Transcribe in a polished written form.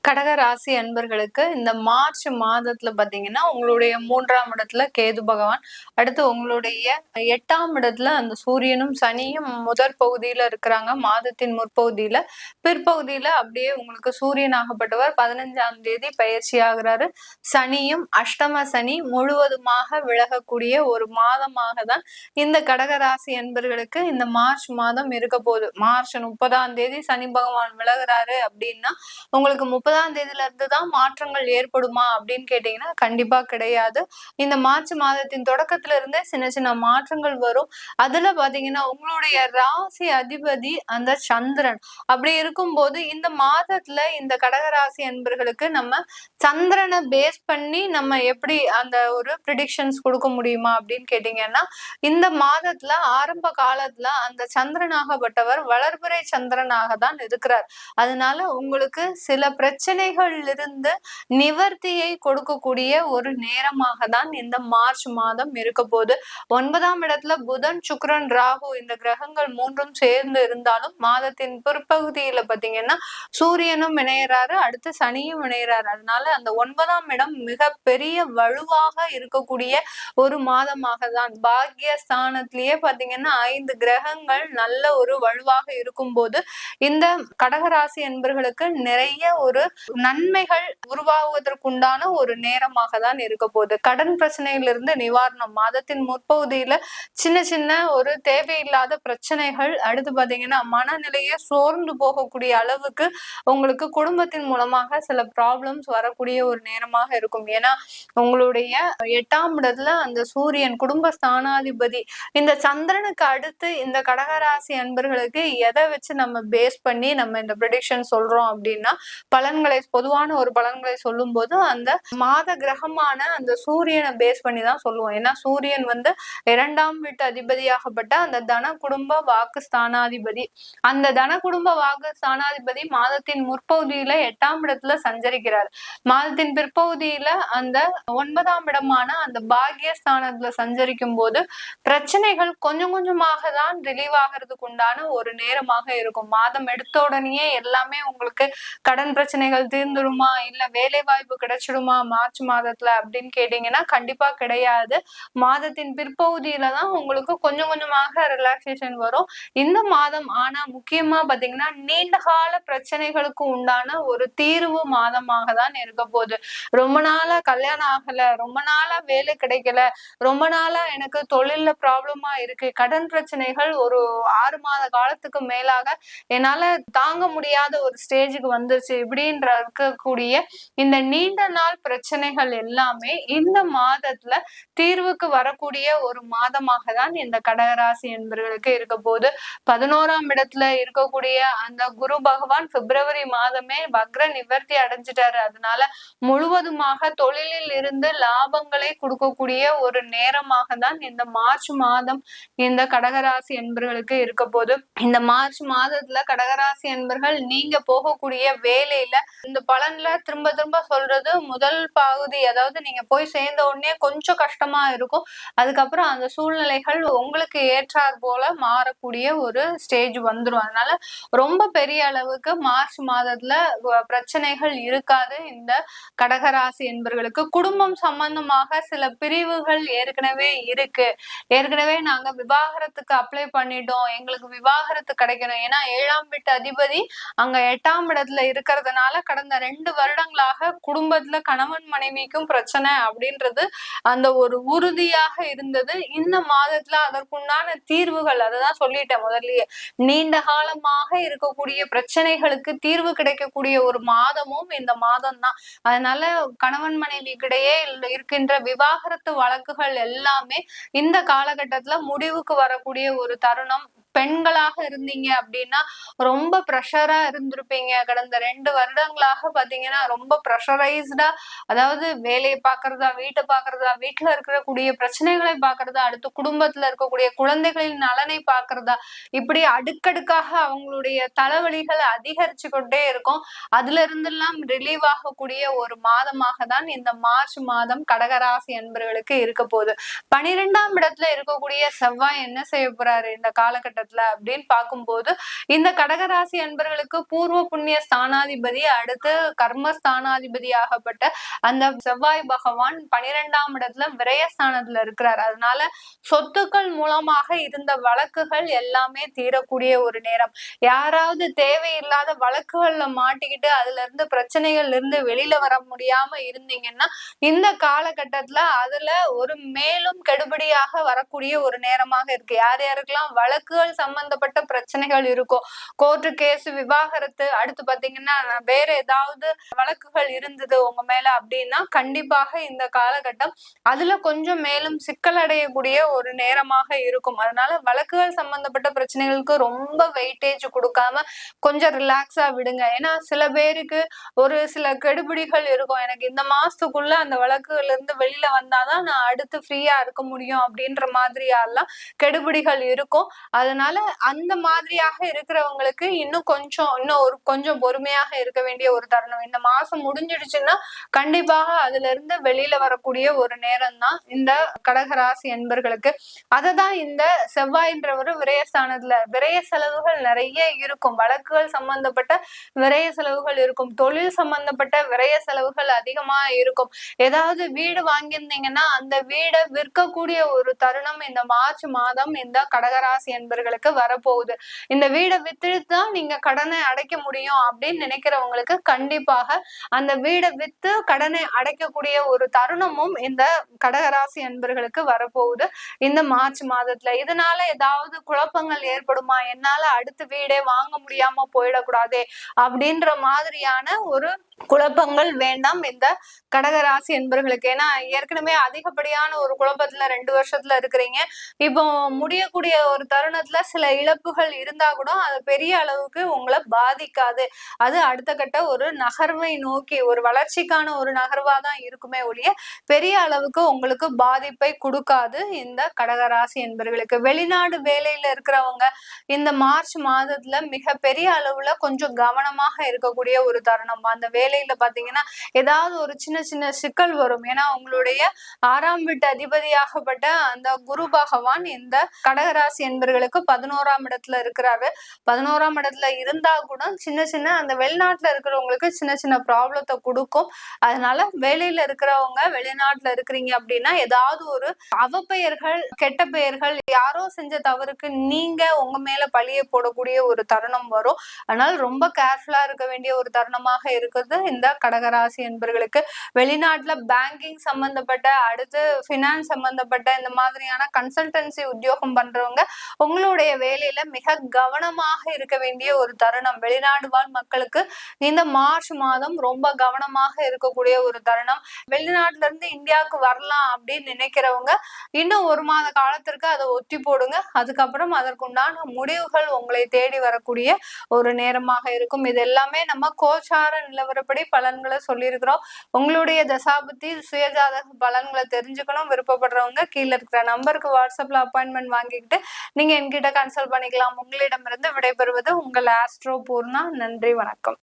கடக ராசி அன்பர்களுக்கு இந்த மார்ச் மாதத்துல பாத்தீங்கன்னா உங்களுடைய 3ஆம் இடத்துல கேது பகவான், அடுத்து உங்களுடைய 8ஆம் இடத்துல அந்த சூரியனும் சனியும் முதல் பகுதியில இருக்கிறாங்க. மாதத்தின் முற்பகுதியில, பிற்பகுதியில அப்படியே உங்களுக்கு சூரியன் ஆகப்பட்டவர் 15ஆம் தேதி பயிற்சி ஆகிறாரு. சனியும் அஷ்டம சனி முழுவதுமாக விலகக்கூடிய ஒரு மாதமாக தான் இந்த கடகராசி அன்பர்களுக்கு இந்த மார்ச் மாதம் இருக்க போகுது. மார்ச் 30ஆம் தேதி சனி பகவான் விலகுறாரு அப்படின்னா உங்களுக்கு 30ஆம் தேதியில இருந்து தான் மாற்றங்கள் ஏற்படுமா அப்படின்னு கேட்டீங்கன்னா கண்டிப்பா கிடையாது. இந்த மார்ச் மாதத்தின் தொடக்கத்துல இருந்தே சின்ன சின்ன மாற்றங்கள் வரும். அதுல பாத்தீங்கன்னா உங்களுடைய ராசி அதிபதி அந்த சந்திரன். அப்படி இருக்கும்போது இந்த மாதத்துல இந்த கடகராசி அன்பர்களுக்கு நம்ம சந்திரனை பேஸ் பண்ணி நம்ம எப்படி அந்த ஒரு ப்ரிடிக்ஷன்ஸ் கொடுக்க முடியுமா அப்படின்னு கேட்டீங்கன்னா, இந்த மாதத்துல ஆரம்ப காலத்துல அந்த சந்திரனாகப்பட்டவர் வளர்பிறை சந்திரனாக தான் இருக்கிறார். அதனால உங்களுக்கு சில பிரச்சனைகள் இருந்து நிவர்த்தியை கொடுக்கக்கூடிய ஒரு நேரமாக தான் இந்த மார்ச் மாதம் இருக்க போகுது. 9ஆம் இடத்துல புதன், சுக்கிரன், ராகு இந்த கிரகங்கள் மூன்றும் சேர்ந்து இருந்தாலும் மாதத்தின் பிற்பகுதியில பாத்தீங்கன்னா சூரியனும் இணையறாரு, அடுத்து சனியும் இணையறாரு. அதனால அந்த 9ஆம் இடம் மிக பெரிய வலுவாக இருக்கக்கூடிய ஒரு மாதமாக தான். பாக்கிய ஸ்தானத்திலேயே பாத்தீங்கன்னா 5 கிரகங்கள் நல்ல ஒரு வலுவாக இருக்கும் போது இந்த கடகராசி என்பர்களுக்கு நிறைய ஒரு நன்மைகள் உருவாகுவதற்குண்டான ஒரு நேரமாக தான் இருக்க போகுது. கடன் பிரச்சனையிலிருந்து நிவாரணம் மாதத்தின் முற்பகுதியில சின்ன சின்ன ஒரு தேவையில்லாத பிரச்சனைகள், அடுத்து பாத்தீங்கன்னா மனநிலையே சோர்ந்து போகக்கூடிய அளவுக்கு உங்களுக்கு குடும்பத்தின் மூலமாக சில ப்ராப்ளம்ஸ் வரக்கூடிய ஒரு நேரமாக இருக்கும். ஏன்னா உங்களுடைய 8ஆம் இடத்துல அந்த சூரியன் குடும்ப ஸ்தானாதிபதி. இந்த சந்திரனுக்கு அடுத்து இந்த கடகராசி அன்பர்களுக்கு எதை வச்சு நம்ம பேஸ் பண்ணி நம்ம இந்த ப்ரெடிக்ஷன் சொல்றோம் அப்படின்னா, பலன்களை பொதுவான ஒரு பலன்களை சொல்லும் போது அந்த மாத கிரகமான அந்த சூரியனை பேஸ் பண்ணி தான் சொல்லுவோம். ஏன்னா சூரியன் வந்து 2ஆம் வீட்டு அதிபதியாகப்பட்ட அந்த தன குடும்ப வாக்கு ஸ்தானாதிபதி. அந்த தன குடும்ப வாக்கு ஸ்தானாதிபதி மாதத்தின் முற்பகுதியில 8ஆம் இடத்துல சஞ்சரிக்கிறார். மாதத்தின் பிற்பகுதியில அந்த 9ஆம் இடமான அந்த பாக்கிய ஸ்தானத்துல சஞ்சரிக்கும் போது பிரச்சனைகள் கொஞ்சம் கொஞ்சமாக தான் ரிலீவ் ஆகிறதுக்கு உண்டான ஒரு நேரமாக இருக்கும். மாதம் எடுத்த உடனேயே எல்லாமே உங்களுக்கு கடன் பிரச்சனைகள் தீர்ந்துடுமா, இல்ல வேலை வாய்ப்பு கிடைச்சிடுமா மார்ச் மாதத்துல அப்படின்னு கேட்டீங்கன்னா கண்டிப்பா கிடையாது. மாதத்தின் பிற்பகுதியில தான் உங்களுக்கு கொஞ்சம் கொஞ்சமாக ரிலாக்ஸேஷன் வரும். இந்த மாதம் ஆனா முக்கியமா பாத்தீங்கன்னா நீண்ட கால பிரச்சனைகளுக்கு உண்டான ஒரு தீர்வு மாதமாக தான் இருக்க போகுது. ரொம்ப நாளா கல்யாணம் ஆகல, ரொம்ப நாளா வேலை கிடைக்கல, ரொம்ப நாளா எனக்கு தொழில்ல ப்ராப்ளமா இருக்கு, கடன் பிரச்சனைகள் ஒரு 6 மாத காலத்துக்கு மேலாக என்னால தாங்க முடியாத ஒரு ஸ்டேஜுக்கு வந்துருச்சு இப்படின்ற இருக்கக்கூடிய இந்த நீண்ட நாள் பிரச்சனைகள் எல்லாமே இந்த மாதத்துல தீர்வுக்கு வரக்கூடிய ஒரு மாதமாக தான் இந்த கடகராசி என்பவர்களுக்கு இருக்க போது. 11ஆம் இடத்துல இருக்கக்கூடிய அந்த குரு பகவான் பிப்ரவரி மாதமே வக்ர நிவர்த்தி அடைஞ்சிட்டாரு. அதனால முழுவதுமாக தொழிலில் இருந்து லாபங்களை கொடுக்கக்கூடிய ஒரு நேரமாக தான் இந்த மார்ச் மாதம் இந்த கடகராசி என்பவர்களுக்கு இருக்க போது. இந்த மார்ச் மாதத்துல கடகராசி என்பர்கள் நீங்க போகக்கூடிய வேலையில இந்த பலன்ல திரும்ப திரும்ப சொல்றது முதல் பகுதி, அதாவது நீங்க போய் சேர்ந்த உடனே கொஞ்சம் கஷ்டமா இருக்கும். அதுக்கப்புறம் அந்த சூழ்நிலைகள் உங்களுக்கு ஏற்றார் போல மாறக்கூடிய ஒரு ஸ்டேஜ் வந்துடும். அதனால ரொம்ப பெரிய அளவுக்கு மார்ச் மாதத்துல பிரச்சனைகள் இருக்காது இந்த கடகராசி என்பர்களுக்கு. குடும்பம் சம்பந்தமாக சில பிரிவுகள் ஏற்கனவே இருக்கு, ஏற்கனவே நாங்க விவாகரத்துக்கு அப்ளை பண்ணிட்டோம், எங்களுக்கு விவாகரத்து கிடைக்கணும். ஏன்னா 7ஆம் வீட்டு அதிபதி அங்க 8ஆம் இடத்துல இருக்கிறதுனால கடந்த 2 வருடங்களாக குடும்பத்துல கணவன் மனைவிக்கும் பிரச்சனை அப்படின்றது அந்த ஒரு உறுதியாக இருந்தது. இந்த மாதத்துல அதற்குண்டான தீர்வுகள், அததான் சொல்லிட்டேன் முதல்லயே, நீண்ட காலமாக இருக்கக்கூடிய பிரச்சனைகளுக்கு தீர்வு கிடைக்கக்கூடிய ஒரு மாதமும் இந்த மாதம் தான். அதனால கணவன் மனைவிக்கிடையே இருக்கின்ற விவாகரத்து வழக்குகள் எல்லாமே இந்த காலகட்டத்துல முடிவுக்கு வரக்கூடிய ஒரு தருணம். பெண்களாக இருந்தீங்க அப்படின்னா ரொம்ப ப்ரெஷரா இருந்திருப்பீங்க. கடந்த 2 வருடங்களாக பாத்தீங்கன்னா ரொம்ப ப்ரெஷரைஸ்டா, அதாவது வேலையை பாக்குறதா, வீட்டை பாக்குறதா, வீட்டுல இருக்கக்கூடிய பிரச்சனைகளை பாக்குறதா, அடுத்து குடும்பத்துல இருக்கக்கூடிய குழந்தைகளின் நலனை பாக்குறதா, இப்படி அடுக்கடுக்காக அவங்களுடைய தலைவலிகள் அதிகரிச்சு கொண்டே இருக்கும். அதுல இருந்தெல்லாம் ரிலீவ் ஆகக்கூடிய ஒரு மாதமாக தான் இந்த மார்ச் மாதம் கடகராசி என்பவர்களுக்கு இருக்க போகுது. 12ஆம் இடத்துல இருக்கக்கூடிய செவ்வாய் என்ன செய்ய போறாரு இந்த காலகட்டத்துல காலகட்டத்துல அப்படின்னு பார்க்கும்போது இந்த கடகராசி அன்பர்களுக்கு பூர்வ புண்ணிய ஸ்தானாதிபதி அடுத்து கர்ம ஸ்தானாதிபதி ஆகப்பட்ட அந்த செவ்வாய் பகவான் 12ஆம் இடத்துல விரயஸ்தானத்துல இருக்கிறார். அதனால சொத்துக்கள் மூலமாக இருந்த வழக்குகள் எல்லாமே தீரக்கூடிய ஒரு நேரம். யாராவது தேவையில்லாத வழக்குகள்ல மாட்டிக்கிட்டு அதுல இருந்து பிரச்சனைகள்ல இருந்து வெளியில வர முடியாம இருந்தீங்கன்னா இந்த காலகட்டத்துல அதுல ஒரு மேலும் கெடுபடியாக வரக்கூடிய ஒரு நேரமாக இருக்கு. யார் யாருக்கெல்லாம் வழக்குகள் சம்பந்தப்பட்ட பிரச்சனைகள் இருக்கும், கோர்ட்டு கேஸ், விவாகரத்து, அடுத்து பாத்தீங்கன்னா வேற ஏதாவது வழக்குகள் இருந்தது உங்க மேல அப்படின்னா கண்டிப்பாக இந்த காலகட்டம் அதுல கொஞ்சம் மேலும் சிக்கல் அடையக்கூடிய ஒரு நேரமாக இருக்கும். அதனால வழக்குகள் சம்பந்தப்பட்ட பிரச்சனைகளுக்கு ரொம்ப வெயிட்டேஜ் கொடுக்காம கொஞ்சம் ரிலாக்ஸா விடுங்க. ஏன்னா சில பேருக்கு ஒரு சில கெடுபிடிகள் இருக்கும், எனக்கு இந்த மாசத்துக்குள்ள அந்த வழக்குல இருந்து வெளியில வந்தாதான் நான் அடுத்து ஃப்ரீயா இருக்க முடியும் அப்படின்ற மாதிரியாலாம் கெடுபிடிகள் இருக்கும். அதனால அந்த மாதிரியாக இருக்கிறவங்களுக்கு இன்னும் கொஞ்சம் பொறுமையாக இருக்க வேண்டிய ஒரு தருணம். இந்த மாசம் முடிஞ்சிடுச்சுன்னா கண்டிப்பாக அதுல இருந்து வெளியில வரக்கூடிய ஒரு நேரம் தான் இந்த கடகராசி என்பர்களுக்கு. அததான் இந்த செவ்வாயின்றவர் விரயஸ்தானத்துல விரய செலவுகள் நிறைய இருக்கும், வழக்குகள் சம்பந்தப்பட்ட விரய செலவுகள் இருக்கும், தொழில் சம்பந்தப்பட்ட விரய செலவுகள் அதிகமா இருக்கும். ஏதாவது வீடு வாங்கியிருந்தீங்கன்னா அந்த வீடை விற்கக்கூடிய ஒரு தருணம் இந்த மார்ச் மாதம் இந்த கடகராசி என்பர்களுக்கு வரப்போகுது. இந்த வீடை வித்துதான் நீங்க கடனை அடைக்க முடியும் அப்படின்னு நினைக்கிறவங்களுக்கு கண்டிப்பாக அந்த வீடை வித்து கடனை அடைக்கக்கூடிய ஒரு தருணமும் இந்த கடகராசி என்பர்களுக்கு வரப்போகுது இந்த மார்ச் மாதத்துல. இதனால ஏதாவது குழப்பங்கள் ஏற்படுமா, என்னால அடுத்த வீடே வாங்க முடியாம போயிடக்கூடாதே அப்படின்ற மாதிரியான ஒரு குழப்பங்கள் வேண்டாம் இந்த கடகராசி என்பர்களுக்கு. ஏன்னா ஏற்கனவே அதிகப்படியான ஒரு குழப்பத்துல 2 வருஷத்துல இருக்கிறீங்க. இப்போ முடியக்கூடிய ஒரு தருணத்துல சில இழப்புகள் இருந்தா கூட அது பெரிய அளவுக்கு உங்களை பாதிக்காது. அது அடுத்த கட்ட ஒரு நகர்வை நோக்கி ஒரு வளர்ச்சிக்கான ஒரு நகர்வா தான் இருக்குமே ஒழிய பெரிய அளவுக்கு உங்களுக்கு பாதிப்பை கொடுக்காது இந்த கடகராசி என்பர்களுக்கு. வெளிநாடு வேலையில இருக்கிறவங்க இந்த மார்ச் மாதத்துல மிக பெரிய அளவுல கொஞ்சம் கவனமாக இருக்கக்கூடிய ஒரு தருணம். அந்த வேலையில பாத்தீங்கன்னா ஏதாவது ஒரு சின்ன சின்ன சிக்கல் வரும். ஏன்னா உங்களுடைய 6ஆம் வீட்டு அதிபதியாகப்பட்ட அந்த குரு பகவான் இந்த கடகராசி என்பர்களுக்கு 11ஆம் இடத்துல இருக்கிறாரு. 11ஆம் இடத்துல இருந்தா கூட சின்ன அந்த வெளிநாட்டுல இருக்கிறவங்களுக்கு சின்ன ப்ராப்ளத்தை கொடுக்கும். அதனால வேலையில இருக்கிறவங்க வெளிநாட்டுல இருக்கிறீங்க அப்படின்னா ஏதாவது ஒரு அவப்பெயர்கள், கெட்ட பெயர்கள், யாரோ செஞ்ச தவறுக்கு நீங்க உங்க மேல பழிய போடக்கூடிய ஒரு தருணம் வரும். அதனால ரொம்ப கேர்ஃபுல்லா இருக்க வேண்டிய ஒரு தருணமாக இருக்குது இந்த கடகராசி என்பர்களுக்கு. வெளிநாட்டுல பேங்கிங் சம்பந்தப்பட்ட, அடுத்து பினான்ஸ் சம்பந்தப்பட்ட இந்த மாதிரியான கன்சல்டன்சி உத்தியோகம் பண்றவங்க உங்களுடைய வேலையில மிக கவனமாக இருக்க வேண்டிய ஒரு தருணம். வெளிநாடு வாழ் மக்களுக்கு இந்த மார்ச் மாதம் ரொம்ப கவனமாக இருக்கக்கூடிய ஒரு தருணம். வெளிநாட்டுல இருந்து இந்தியாவுக்கு வரலாம் அப்படின்னு நினைக்கிறவங்க இன்னும் 1 மாத காலத்திற்கு அதை ஒத்தி போடுங்க. அதுக்கப்புறம் அதற்குண்டான முடிவுகள் உங்களை தேடி வரக்கூடிய ஒரு நேரமாக இருக்கும். இது எல்லாமே நம்ம கோச்சார நிலவரப்படி பலன்களை சொல்லியிருக்கிறோம். உங்களுடைய தசாபுத்தி சுயஜாதக பலன்களை தெரிஞ்சுக்கணும் விருப்பப்படுறவங்க கீழே இருக்கிற நம்பருக்கு வாட்ஸ்அப்ல அப்பாயின்மெண்ட் வாங்கிக்கிட்டு நீங்க என்கிட்ட கன்சல்ட் பண்ணிக்கலாம். உங்களிடமிருந்து விடைபெறுவது உங்கள் ஆஸ்ட்ரோ பூர்ணா. நன்றி, வணக்கம்.